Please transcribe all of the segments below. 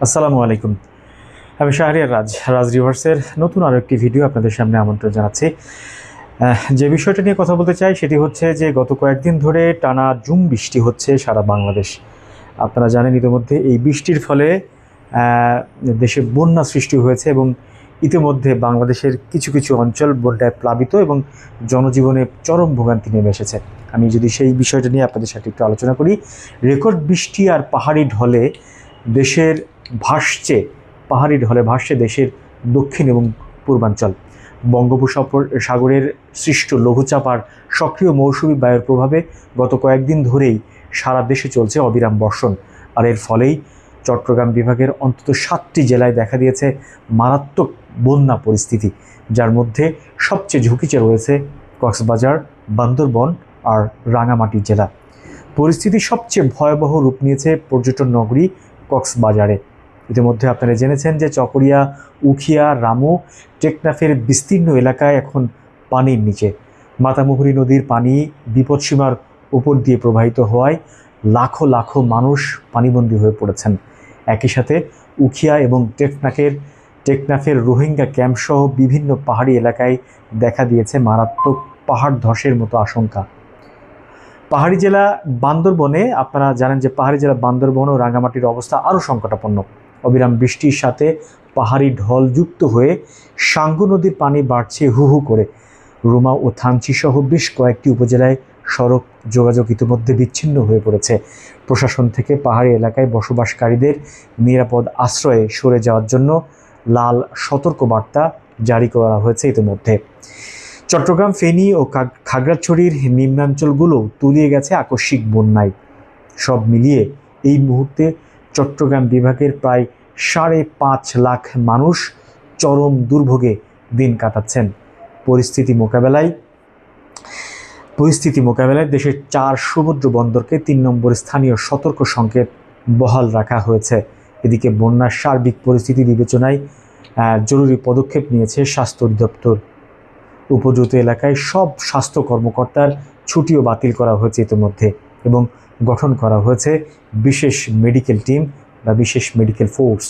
আসসালামু আলাইকুম। আমি শাহরিয়ার রাজ রিভার্সের নতুন আরও একটি ভিডিও আপনাদের সামনে আমন্ত্রণ জানাচ্ছি। যে বিষয়টা নিয়ে কথা বলতে চাই সেটি হচ্ছে যে গত কয়েকদিন ধরে টানা ঝুম বৃষ্টি হচ্ছে সারা বাংলাদেশ। আপনারা জানেন ইতিমধ্যে এই বৃষ্টির ফলে দেশে বন্যা সৃষ্টি হয়েছে এবং ইতিমধ্যে বাংলাদেশের কিছু কিছু অঞ্চল বন্যায় প্লাবিত এবং জনজীবনে চরম ভোগান্তি নেমে এসেছে। আমি যদি সেই বিষয়টা নিয়ে আপনাদের সাথে একটু আলোচনা করি, রেকর্ড বৃষ্টি আর পাহাড়ি ঢলে দেশের পাহাড়ি ঢলে ভাসছে দেশের দক্ষিণ এবং পূর্বাঞ্চল। বঙ্গোপসাগরের সৃষ্ট লঘুচাপ আর সক্রিয় মৌসুমি বায়ুর প্রভাবে গত কয়েকদিন ধরেই সারা দেশে চলছে অবিরাম বর্ষণ। আর এর ফলেই চট্টগ্রাম বিভাগের অন্তত 7টি জেলায় দেখা দিয়েছে মারাত্মক বন্যা পরিস্থিতি, যার মধ্যে সবচেয়ে ঝুঁকিতে রয়েছে কক্সবাজার, বান্দরবন আর রাঙামাটি জেলা। পরিস্থিতি সবচেয়ে ভয়াবহ রূপ নিয়েছে পর্যটন নগরী কক্সবাজারে। ইতিমধ্যে আপনারা জেনেছেন যে চকরিয়া, উখিয়া, রামু, টেকনাফের বিস্তীর্ণ এলাকায় এখন পানির নিচে। মাতামুহুরী নদীর পানি বিপদসীমার উপর দিয়ে প্রবাহিত হওয়ায় লাখো লাখো মানুষ পানিবন্দী হয়ে পড়েছেন। একই সাথে উখিয়া এবং টেকনাফের রোহিঙ্গা ক্যাম্পসহ বিভিন্ন পাহাড়ি এলাকায় দেখা দিয়েছে মারাত্মক পাহাড় ধসের মতো আশঙ্কা। পাহাড়ি জেলা বান্দরবনে আপনারা জানেন যে পাহাড়ি জেলা বান্দরবন ও রাঙামাটির অবস্থা আরও সংকটাপন্ন। অবিরাম বৃষ্টির সাথে পাহাড়ি ঢল যুক্ত হয়ে সাঙ্গু নদীর পানি বাড়ছে হু হু করে। রুমা ও থানচি সহ বেশ কয়েকটি উপজেলায় সড়ক যোগাযোগ ইতিমধ্যে বিচ্ছিন্ন হয়ে পড়েছে। প্রশাসন থেকে পাহাড়ি এলাকায় বসবাসকারীদের নিরাপদ আশ্রয়ে সরে যাওয়ার জন্য লাল সতর্কবার্তা জারি করা হয়েছে ইতিমধ্যে। চট্টগ্রাম, ফেনী ও খাগড়াছড়ির নিম্নাঞ্চলগুলো তলিয়ে গেছে আকস্মিক বন্যায়। সব মিলিয়ে এই মুহূর্তে চট্টগ্রাম বিভাগের প্রায় 5.5 লাখ মানুষ চরম দুর্ভোগে দিন কাটাচ্ছেন। পরিস্থিতি মোকাবেলায় দেশের 4 সমুদ্র বন্দরকে 3 নম্বর স্থানীয় সতর্ক সংকেত বহাল রাখা হয়েছে। এদিকে বন্যার সার্বিক পরিস্থিতি বিবেচনায় জরুরি পদক্ষেপ নিয়েছে স্বাস্থ্য অধিদপ্তর। উপদ্রুত এলাকায় সব স্বাস্থ্য কর্মকর্তার ছুটিও বাতিল করা হয়েছে ইতিমধ্যে এবং গঠন করা হয়েছে বিশেষ মেডিকেল টিম বা বিশেষ মেডিকেল ফোর্স।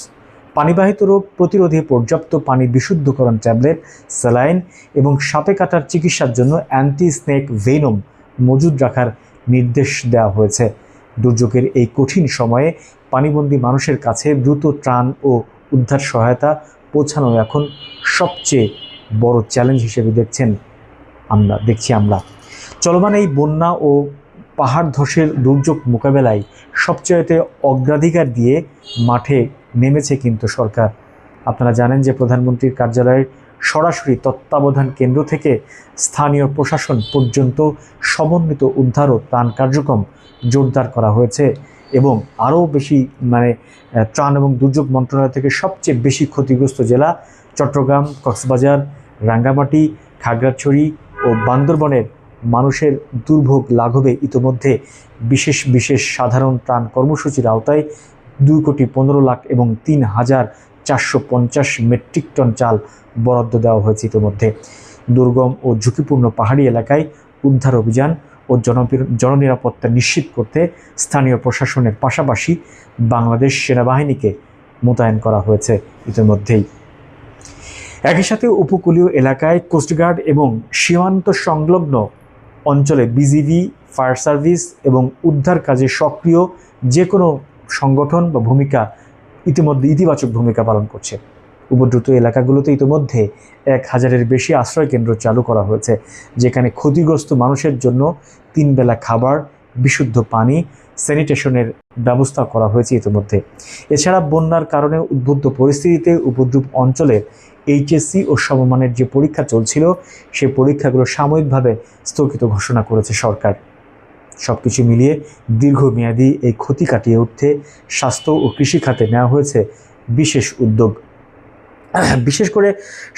পানিবাহিত রোগ প্রতিরোধে পর্যাপ্ত পানি বিশুদ্ধকরণ ট্যাবলেট, স্যালাইন এবং সাপে কাটার চিকিৎসার জন্য অ্যান্টি স্নেক ভেনম মজুদ রাখার নির্দেশ দেওয়া হয়েছে। দুর্যোগের এই কঠিন সময়ে পানিবন্দী মানুষের কাছে দ্রুত ত্রাণ ও উদ্ধার সহায়তা পৌঁছানো এখন সবচেয়ে বড় চ্যালেঞ্জ হিসেবে দেখছি আমরা। চলমান এই বন্যা ও পাহাড় ধসের দুর্যোগ মোকাবেলায় সবচেয়ে অগ্রাধিকার দিয়ে মাঠে নেমেছে কিন্তু সরকার। আপনারা জানেন যে প্রধানমন্ত্রীর কার্যালয়ের সরাসরি তত্ত্বাবধান কেন্দ্র থেকে স্থানীয় প্রশাসন পর্যন্ত সমন্বিত উদ্ধার ও ত্রাণ কার্যক্রম জোরদার করা হয়েছে এবং আরও বেশি ত্রাণ এবং দুর্যোগ মন্ত্রণালয় থেকে সবচেয়ে বেশি ক্ষতিগ্রস্ত জেলা চট্টগ্রাম, কক্সবাজার, রাঙ্গামাটি, খাগড়াছড়ি ও বান্দরবনের মানুষের দুর্ভোগ লাঘবে ইতোমধ্যে বিশেষ সাধারণ ত্রাণ কর্মসূচির আওতায় 2,15,00,000 এবং 3,450 মেট্রিক টন চাল বরাদ্দ দেওয়া হয়েছে ইতোমধ্যে। দুর্গম ও ঝুঁকিপূর্ণ পাহাড়ি এলাকায় উদ্ধার অভিযান ও জননিরাপত্তা নিশ্চিত করতে স্থানীয় প্রশাসনের পাশাপাশি বাংলাদেশ সেনাবাহিনীকে মোতায়েন করা হয়েছে ইতিমধ্যেই। একই সাথে উপকূলীয় এলাকায় কোস্টগার্ড এবং সীমান্ত সংলগ্ন অঞ্চলে বিজিবি, ফায়ার সার্ভিস এবং উদ্ধার কাজে সক্রিয় যে কোনো সংগঠন বা ভূমিকা ইতিমধ্যে ইতিবাচক ভূমিকা পালন করছে। উপদ্রুত এলাকাগুলোতে ইতিমধ্যে 1,000-এর বেশি আশ্রয় কেন্দ্র চালু করা হয়েছে, যেখানে ক্ষতিগ্রস্ত মানুষের জন্য 3 বেলা খাবার, বিশুদ্ধ পানি, স্যানিটেশনের ব্যবস্থা করা হয়েছে ইতিমধ্যে। এছাড়া বন্যার কারণে উদ্বুদ্ধ পরিস্থিতিতে উপদ্রুত অঞ্চলের এইচএসসি ও সমমানের যে পরীক্ষা চলছিল সেই পরীক্ষাগুলো সাময়িকভাবে স্থগিত ঘোষণা করেছে সরকার। সব কিছু মিলিয়ে দীর্ঘমেয়াদী এই ক্ষতি কাটিয়ে উঠতে স্বাস্থ্য ও কৃষি খাতে নেওয়া হয়েছে বিশেষ উদ্যোগ। বিশেষ করে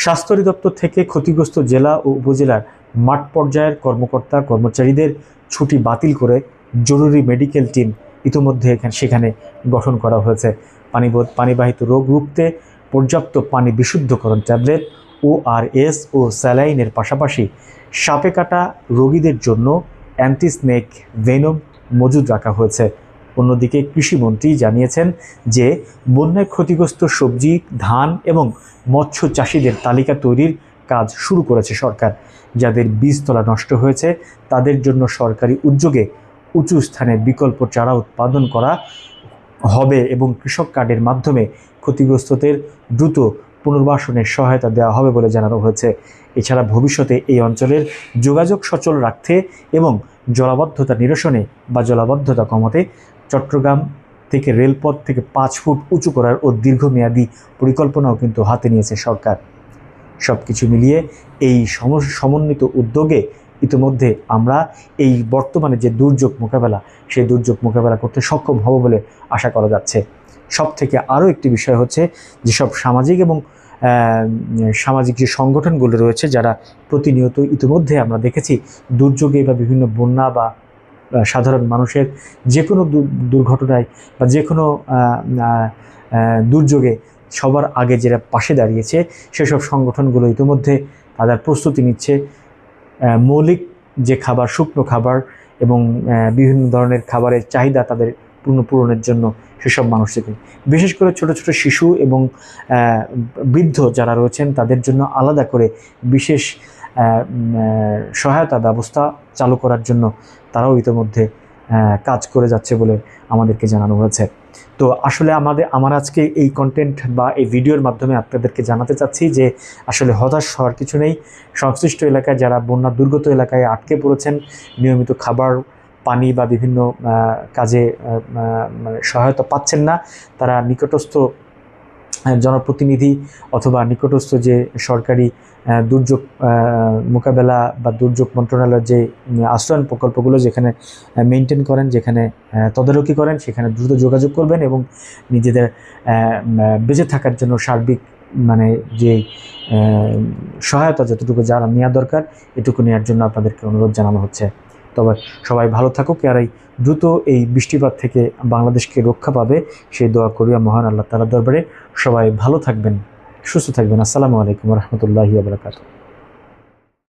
স্বাস্থ্য অধিদপ্তর থেকে ক্ষতিগ্রস্ত জেলা ও উপজেলার মাঠ পর্যায়ের কর্মচারীদের ছুটি বাতিল করে জরুরি মেডিকেল টিম ইতিমধ্যে সেখানে গঠন করা হয়েছে। পানিবাহিত রোগ রুখতে পর্যাপ্ত পানি বিশুদ্ধকরণ ট্যাবলেট, ORS ও স্যালাইনের পাশাপাশি সাপে কাটা রোগীদের জন্য অ্যান্টি স্নেক ভেনম মজুদ রাখা হয়েছে। অন্যদিকে কৃষিমন্ত্রী জানিয়েছেন যে বন্যায় ক্ষতিগ্রস্ত সবজি, ধান এবং মৎস্য চাষিদের তালিকা তৈরির কাজ শুরু করেছে সরকার। যাদের বীজতলা নষ্ট হয়েছে তাদের জন্য সরকারি উদ্যোগে উঁচু স্থানে বিকল্প চারা উৎপাদন করা হবে এবং কৃষক কার্ডের মাধ্যমে ক্ষতিগ্রস্তদের দ্রুত পুনর্বাসনের সহায়তা দেওয়া হবে বলে জানানো হয়েছে। এছাড়া ভবিষ্যতে এই অঞ্চলের যোগাযোগ সচল রাখতে এবং জলাবদ্ধতা নিরসনে বা জলাবদ্ধতা কমাতে চট্টগ্রাম থেকে রেলপথ থেকে 5 ফুট উঁচু করার ও দীর্ঘমেয়াদী পরিকল্পনাও কিন্তু হাতে নিয়েছে সরকার। সব কিছু মিলিয়ে এই সমন্বিত উদ্যোগে ইতিমধ্যে আমরা এই বর্তমানে যে দুর্যোগ মোকাবেলা, সেই দুর্যোগ মোকাবেলা করতে সক্ষম হব বলে আশা করা যাচ্ছে। সব থেকে আরও একটি বিষয় হচ্ছে যেসব সামাজিক এবং সামাজিক যে সংগঠনগুলো রয়েছে, যারা প্রতিনিয়ত ইতিমধ্যে আমরা দেখেছি দুর্যোগে বা বিভিন্ন বন্যা বা সাধারণ মানুষের যে কোনো দুর্ঘটনায় বা যে কোনো দুর্যোগে সবার আগে যারা পাশে দাঁড়িয়েছে, সেসব সংগঠনগুলো ইতিমধ্যে তাদের প্রস্তুতি নিচ্ছে মৌলিক যে খাবার, শুকনো খাবার এবং বিভিন্ন ধরনের খাবারের চাহিদা তাদের পূরণের জন্য সেসব মানুষকে, বিশেষ করে ছোট ছোট শিশু এবং বৃদ্ধ যারা রয়েছেন তাদের জন্য আলাদা করে বিশেষ সহায়তা ব্যবস্থা চালু করার জন্য তারাও ইতিমধ্যে কাজ করে যাচ্ছে বলে আমাদেরকে জানানো হয়েছে। তো আসলে আমার আজকে এই কন্টেন্ট বা এই ভিডিওর মাধ্যমে আপনাদেরকে জানাতে চাচ্ছি যে আসলে হতাশ হওয়ার কিছু নেই। সংশ্লিষ্ট এলাকায় যারা বন্যা দুর্গত এলাকায় আটকে পড়েছেন, নিয়মিত খাবার, পানি বা বিভিন্ন কাজে সহায়তা পাচ্ছেন না, তারা নিকটস্থ জনপ্রতিনিধি অথবা নিকটস্থ যে সরকারি দুর্যোগ মোকাবেলা বা দুর্যোগ মন্ত্রণালয়ের যে আশ্রয়ণ প্রকল্পগুলো যেখানে মেনটেন করেন, যেখানে তদারকি করেন, সেখানে দ্রুত যোগাযোগ করবেন এবং নিজেদের বেঁচে থাকার জন্য সার্বিক যে সহায়তা যতটুকু যারা নেওয়া দরকার এটুকু নেওয়ার জন্য আপনাদেরকে অনুরোধ জানানো হচ্ছে। তবে সবাই ভালো থাকুক, আর এই দ্রুত এই বৃষ্টিপাত থেকে বাংলাদেশকে রক্ষা পাবে সেই দোয়া করি মহান আল্লাহ তাআলার দরবারে। সবাই ভালো থাকবেন, সুস্থ থাকবেন। আসসালামু আলাইকুম ওয়া রাহমাতুল্লাহি ওয়া বারাকাতুহু।